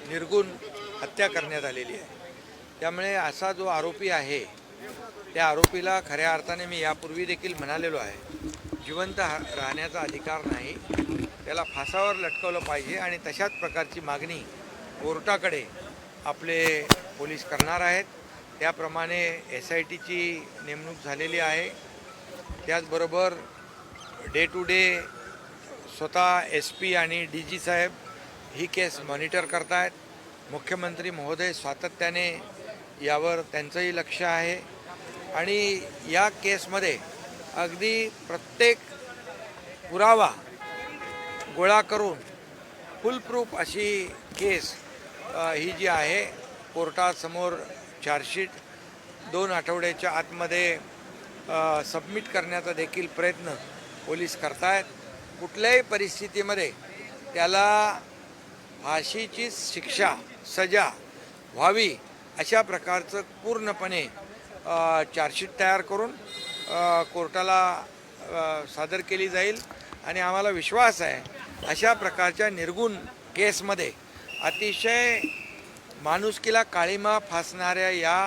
निर्गुण हत्या करण्यात आलेली आहे। त्यामुळे असा जो आरोपी आहे त्या आरोपीला खऱ्या अर्थाने मी यापूर्वी देखील म्हणालेलो आहे, जिवंत राहण्याचा अधिकार नाही, त्याला फासावर लटकवलं पाहिजे आणि तशाच प्रकारची मागणी कोर्टाकडे आपले पोलीस करणार आहेत। त्याप्रमाणे SITची नेमणूक झालेली आहे। त्याचबरोबर डे टू डे स्वतः SP आणि DG साहेब ही केस मॉनिटर करतायत। मुख्यमंत्री महोदय सातत्याने यावर त्यांचंही लक्ष आहे आणि या केसमध्ये अगदी प्रत्येक पुरावा गोळा करून फुलप्रूफ अशी केस ही जी आहे कोर्टासमोर चार्जशीट 2 आठवड्याच्या आतमध्ये सबमिट करण्याचा देखील प्रयत्न पोलीस करतायत। कुठल्याही परिस्थितीमध्ये त्याला फाशीची शिक्षा सजा व्हावी अशा प्रकारचं पूर्णपणे चार्जशीट तयार करून कोर्टाला सादर केली जाईल आणि आम्हाला विश्वास आहे अशा प्रकारच्या निर्गुण केसमध्ये अतिशय माणुसकीला काळीमा फासणाऱ्या या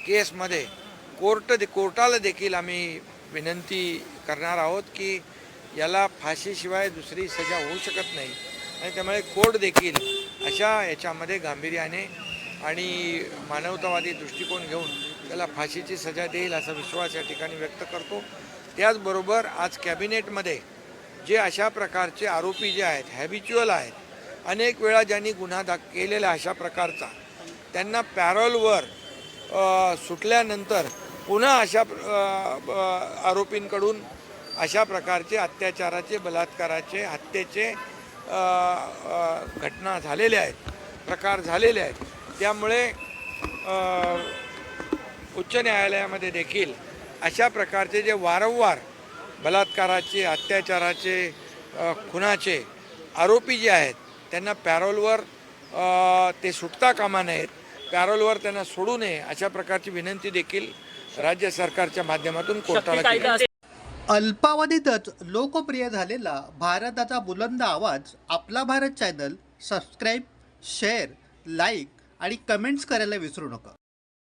केसमध्ये कोर्टाला देखील आम्ही विनंती करणार आहोत की याला फाशीशिवाय दुसरी सजा होऊ शकत नाही आणि त्यामुळे कोर्ट देखील अशा याच्यामध्ये गांभीर्याने आणि मानवतावादी दृष्टिकोन घेऊन त्याला फाशीची सजा देईल असा विश्वास या ठिकाणी व्यक्त करतो। त्याचबरोबर आज कॅबिनेटमध्ये जे अशा प्रकारचे आरोपी जे आहेत हॅबिच्युअल आहेत, अनेक वेळा ज्यांनी गुन्हा केलेला अशा प्रकारचा, त्यांना पॅरोलवर सुटल्यानंतर पुन्हा अशा आरोपींकडून अशा प्रकारचे अत्याचाराचे, बलात्काराचे, हत्येचे घटना झालेल्या आहेत, प्रकार झालेले आहेत। त्यामुळे उच्च न्यायालयामध्ये देखील अशा प्रकारचे जे वारंवार बलात्काराचे, अत्याचाराचे, खुनाचे आरोपी जे आहेत त्यांना पॅरोलवर ते सुटता कामा नयेत, पॅरोलवर त्यांना सोडू नये अशा प्रकारची विनंती देखील राज्य सरकारच्या माध्यमातून कोर्टाला केली। अल्पावधीतच लोकप्रिय झालेला भारताचा बुलंद आवाज आपला Bharat channel subscribe, share, like आणि कमेंट्स करायला विसरू नका।